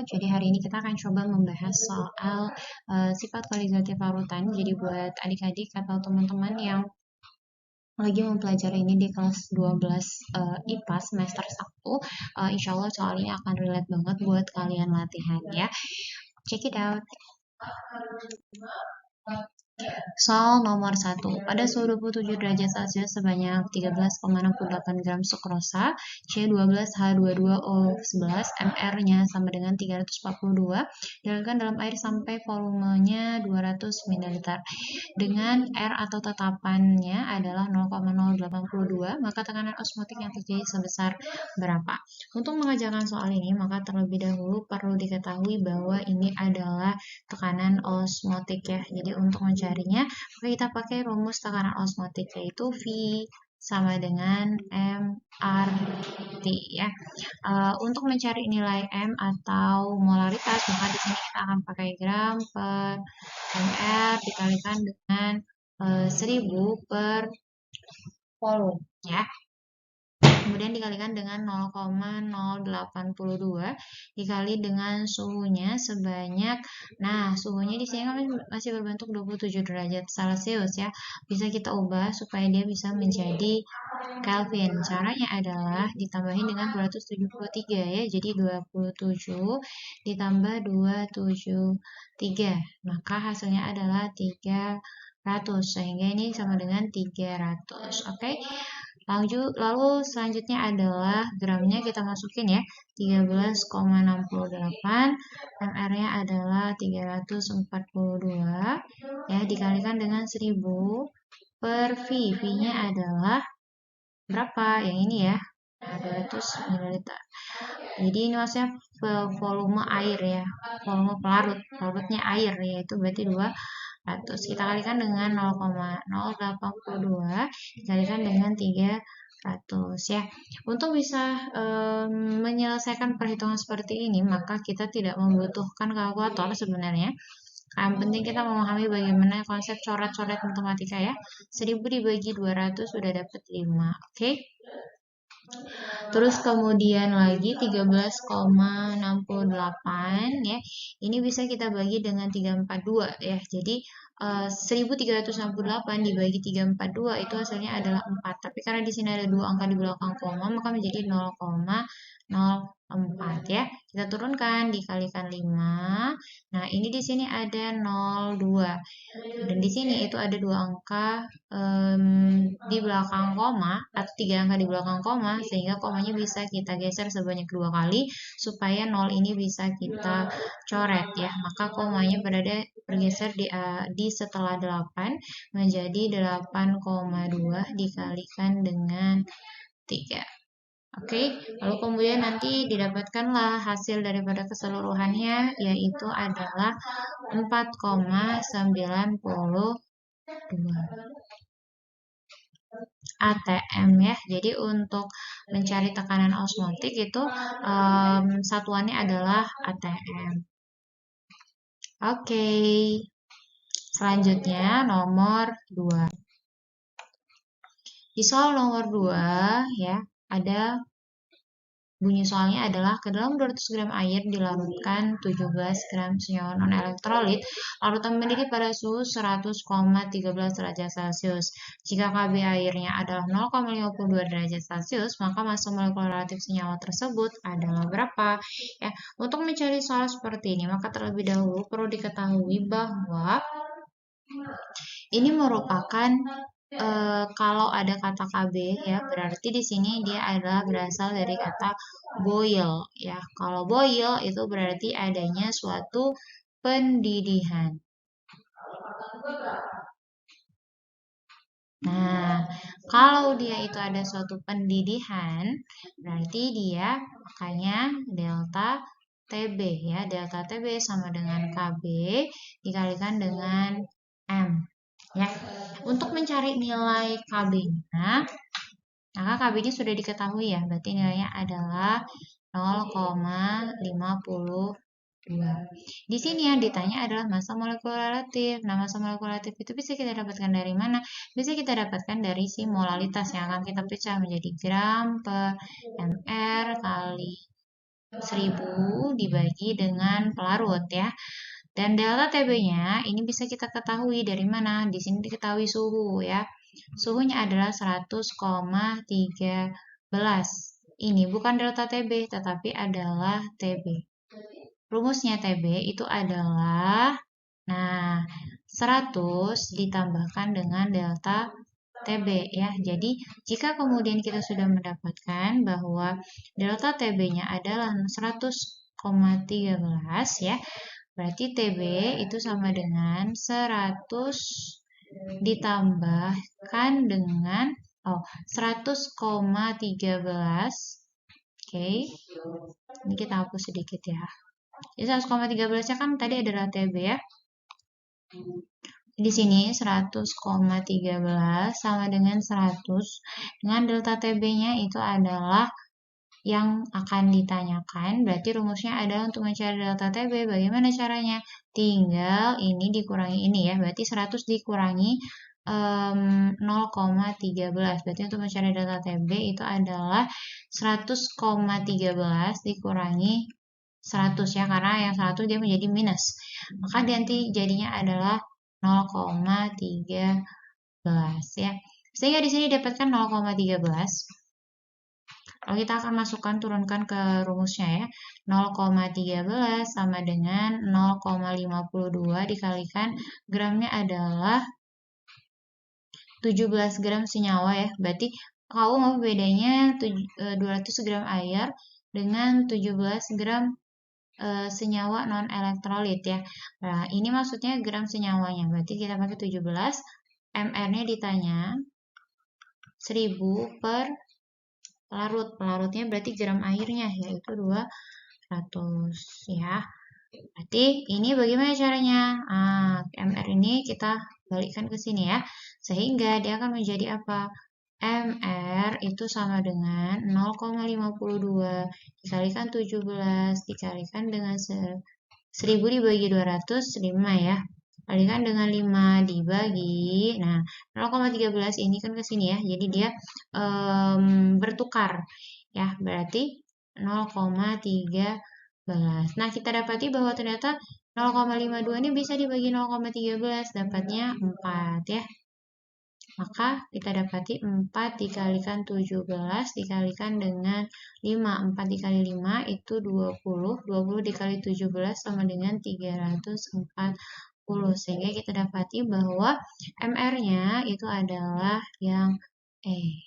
Jadi hari ini kita akan coba membahas soal sifat kualitatif larutan. Jadi buat adik-adik atau teman-teman yang lagi mempelajari ini di kelas 12 IPA semester 1, insya Allah soal ini akan relate banget buat kalian latihan ya. Check it out. Soal nomor 1. Pada suhu 27 derajat Celcius sebanyak 13,68 gram sukrosa, C12H22O11, MR-nya sama dengan 342, dialirkan dalam air sampai volumenya 200 ml. Dengan R atau tetapannya adalah 0,082, maka tekanan osmotik yang terjadi sebesar berapa? Untuk mengerjakan soal ini, maka terlebih dahulu perlu diketahui bahwa ini adalah tekanan osmotik ya. Jadi untuk mencarinya, kita pakai rumus tekanan osmotik yaitu V sama dengan MRT ya. Untuk mencari nilai M atau molaritas, maka di sini kita akan pakai gram per mR dikalikan dengan 1000 per volume ya. Kemudian dikalikan dengan 0,082 dikali dengan suhunya sebanyak, nah suhunya di sini kan masih berbentuk 27 derajat Celcius ya. Bisa kita ubah supaya dia bisa menjadi Kelvin. Caranya adalah ditambahin dengan 273 ya. Jadi 27 ditambah 273. Maka hasilnya adalah 300. Sehingga ini sama dengan 300. Oke. Lalu selanjutnya adalah gramnya kita masukin ya, 13,68, MR-nya adalah 342 ya, dikalikan dengan 1000 per V. V-nya adalah berapa? Yang ini ya, 200 ml. Jadi ini maksudnya volume air ya, volume pelarutnya air, yaitu berarti 200. Kita kalikan dengan 0,082 dikalikan dengan 300 ya. Untuk bisa menyelesaikan perhitungan seperti ini, maka kita tidak membutuhkan kalkulator sebenarnya. Yang penting kita memahami bagaimana konsep coret-coret matematika ya. 1000 dibagi 200 sudah dapat 5. Oke. Terus kemudian lagi 13,68 ya. Ini bisa kita bagi dengan 342 ya. Jadi 1368 dibagi 342 itu hasilnya adalah 4. Tapi karena di sini ada dua angka di belakang koma, maka menjadi 0,04 ya. Kita turunkan dikalikan 5. Nah, ini di sini ada 02. Dan di sini itu ada dua angka di belakang koma atau 3 angka di belakang koma, sehingga komanya bisa kita geser sebanyak 2 kali supaya 0 ini bisa kita coret ya. Maka komanya bergeser di setelah 8 menjadi 8,2 dikalikan dengan 3. Oke, lalu kemudian nanti didapatkanlah hasil daripada keseluruhannya, yaitu adalah 4,92 ATM ya. Jadi untuk mencari tekanan osmotik itu satuannya adalah ATM. Oke. Selanjutnya nomor 2. Di soal nomor 2 ya, ada bunyi soalnya adalah ke dalam 200 gram air dilarutkan 17 gram senyawa non-elektrolit, larutan mendidih pada suhu 100,13 derajat Celcius. Jika Kb airnya adalah 0,52 derajat Celcius, maka massa molekul relatif senyawa tersebut adalah berapa? Ya, untuk mencari soal seperti ini, maka terlebih dahulu perlu diketahui bahwa ini merupakan kalau ada kata KB ya, berarti di sini dia adalah berasal dari kata boil ya. Kalau boil itu berarti adanya suatu pendidihan. Nah, kalau dia itu ada suatu pendidihan, berarti dia makanya delta TB ya. Delta TB sama dengan KB dikalikan dengan M ya. Untuk mencari nilai KB-nya, maka KB-nya sudah diketahui ya, berarti nilainya adalah 0,52. Di sini yang ditanya adalah massa molekul relatif. Nah, massa molekul relatif itu bisa kita dapatkan dari mana? Bisa kita dapatkan dari si molalitas yang akan kita pecah menjadi gram per mR kali 1000 dibagi dengan pelarut ya. Dan delta TB-nya ini bisa kita ketahui dari mana? Di sini diketahui suhu ya. Suhunya adalah 100,13. Ini bukan delta TB, tetapi adalah TB. Rumusnya TB itu adalah, nah, 100 ditambahkan dengan delta TB ya. Jadi, jika kemudian kita sudah mendapatkan bahwa delta TB-nya adalah 100,13 ya, berarti TB itu sama dengan 100 ditambahkan dengan 100,13. Oke. Ini kita hapus sedikit ya. Jadi 100,13-nya kan tadi adalah TB ya. Di sini 100,13 sama dengan 100 dengan delta TB-nya itu adalah yang akan ditanyakan. Berarti rumusnya adalah untuk mencari delta TB. Bagaimana caranya? Tinggal ini dikurangi ini ya. Berarti 100 dikurangi 0,13. Berarti untuk mencari delta TB itu adalah 100,13 dikurangi 100 ya, karena yang 100 dia menjadi minus. Maka nanti jadinya adalah 0,13 ya. Sehingga di sini dapatkan 0,13. Lalu kita akan masukkan, turunkan ke rumusnya ya. 0,13 sama dengan 0,52 dikalikan gramnya adalah 17 gram senyawa ya. Berarti kalau mau bedanya 200 gram air dengan 17 gram senyawa non elektrolit ya. Nah, ini maksudnya gram senyawanya. Berarti kita pakai 17. mR-nya ditanya 1000 per pelarut. Pelarutnya berarti gram airnya yaitu 200 ya. Berarti ini bagaimana caranya? mR ini kita balikkan ke sini ya. Sehingga dia akan menjadi apa? mR itu sama dengan 0,52 dikalikan 17 dikalikan dengan 1000 dibagi 200, 5 ya. Kalikan dengan 5 dibagi, nah 0,13 ini kan ke sini ya, jadi dia bertukar ya, berarti 0,13. Nah, kita dapati bahwa ternyata 0,52 ini bisa dibagi 0,13, dapatnya 4 ya. Maka kita dapati 4 dikalikan 17 dikalikan dengan 5. 4 dikali 5 itu 20. 20 dikali 17 sama dengan 340. Sehingga kita dapati bahwa MR-nya itu adalah yang E.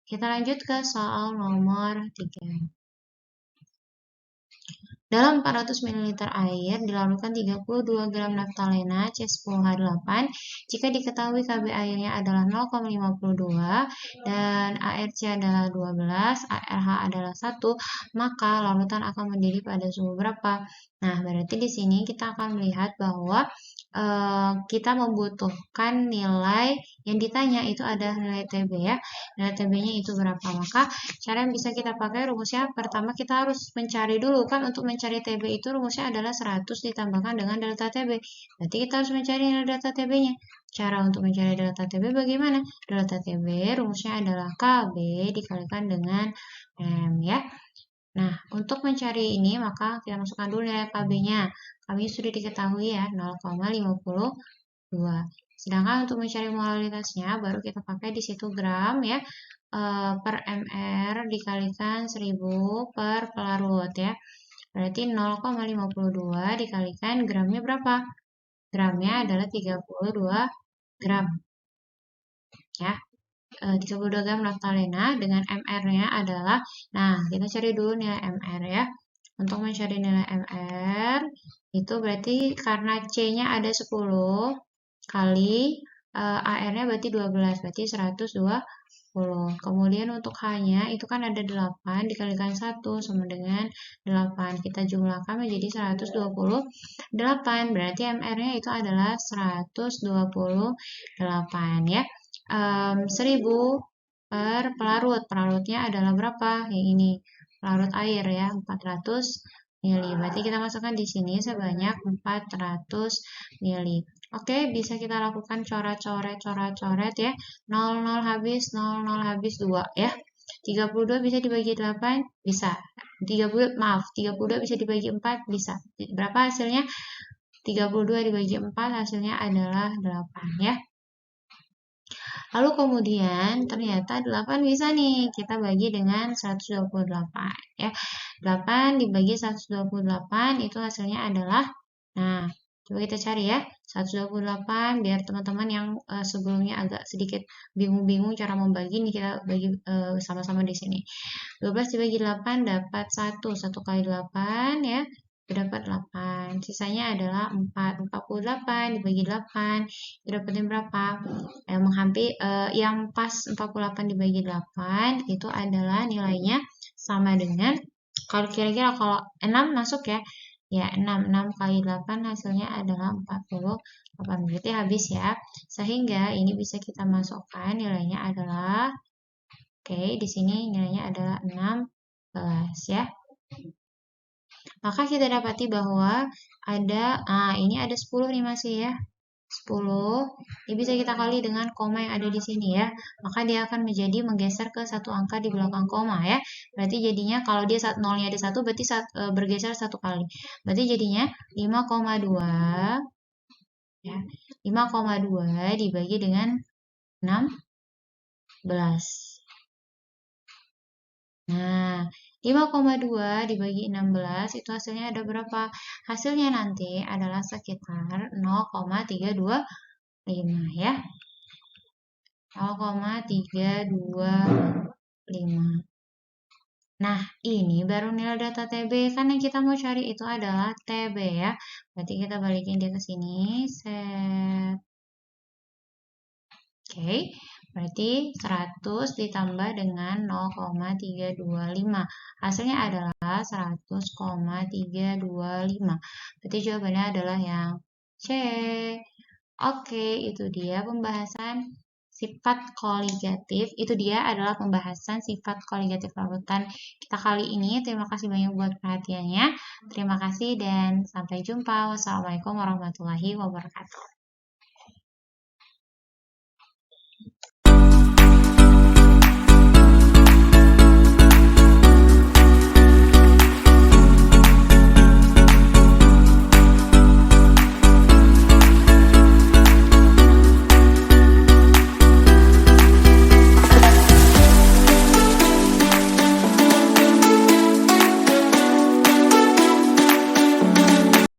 Kita lanjut ke soal nomor 3. Dalam 400 ml air dilarutkan 32 gram naftalena C10H8. Jika diketahui Kb airnya adalah 0,52 dan ARC adalah 12, ARH adalah 1, maka larutan akan mendidih pada suhu berapa? Nah, berarti di sini kita akan melihat bahwa kita membutuhkan nilai yang ditanya itu ada nilai TB ya. Nilai TB-nya itu berapa? Maka cara yang bisa kita pakai rumusnya, pertama kita harus mencari dulu kan, untuk mencari TB itu rumusnya adalah 100 ditambahkan dengan delta TB. Berarti kita harus mencari nilai delta TB-nya. Cara untuk mencari delta TB bagaimana? Delta TB rumusnya adalah KB dikalikan dengan M ya. Nah, untuk mencari ini maka kita masukkan dulu nilai KB-nya. KB sudah diketahui ya, 0,52. Sedangkan untuk mencari molaritasnya baru kita pakai di situ gram ya, per mR dikalikan 1000 per pelarut ya. Berarti 0,52 dikalikan gramnya berapa? Gramnya adalah 32 gram. Ya. 32 gram naftalena dengan MR-nya adalah, nah kita cari dulu nilai MR ya. Untuk mencari nilai MR itu berarti karena C-nya ada 10 kali AR-nya berarti 12, berarti 120. Kemudian untuk H-nya itu kan ada 8 dikalikan 1 sama dengan 8. Kita jumlahkan menjadi 128. Berarti MR-nya itu adalah 128 ya. 1000 per pelarut. Pelarutnya adalah berapa? Yang ini pelarut air ya, 400 ml. Berarti kita masukkan di sini sebanyak 400 ml. Oke, bisa kita lakukan coret-coret ya. 00 habis 2 ya. 32 bisa dibagi 8? Bisa. 32 bisa dibagi 4? Bisa. Berapa hasilnya? 32 dibagi 4 hasilnya adalah 8 ya. Lalu kemudian ternyata 8 bisa nih kita bagi dengan 128 ya. 8 dibagi 128 itu hasilnya adalah, nah coba kita cari ya, 128 biar teman-teman yang sebelumnya agak sedikit bingung-bingung cara membagi, nih kita bagi sama-sama di sini. 12 dibagi 8 dapat 1, 1 kali 8 ya, dapat 8. Sisanya adalah 4. 48 dibagi 8, itu dapatin berapa? Yang pas 48 dibagi 8 itu adalah nilainya sama dengan, kalau kira-kira kalau 6 masuk ya. Ya, 6 kali 8 hasilnya adalah 48. Berarti habis ya. Sehingga ini bisa kita masukkan nilainya adalah, oke, di sini nilainya adalah 16 ya. Maka kita dapati bahwa ini ada 10 nih masih ya. 10, ini bisa kita kali dengan koma yang ada di sini ya. Maka dia akan menjadi menggeser ke satu angka di belakang koma ya. Berarti jadinya kalau dia nolnya ada 1 berarti bergeser 1 kali. Berarti jadinya 5,2 ya. 5,2 dibagi dengan 16. Nah, 5,2 dibagi 16 itu hasilnya ada berapa? Hasilnya nanti adalah sekitar 0,325 ya. 0,325. Nah, ini baru nilai data TB. Kan yang kita mau cari itu adalah TB ya. Berarti kita balikin dia ke sini. Set. Oke, berarti 100 ditambah dengan 0,325. Hasilnya adalah 100,325. Berarti jawabannya adalah yang C. Oke, itu dia pembahasan sifat koligatif. Itu dia adalah pembahasan sifat koligatif larutan kita kali ini. Terima kasih banyak buat perhatiannya. Terima kasih dan sampai jumpa. Wassalamualaikum warahmatullahi wabarakatuh.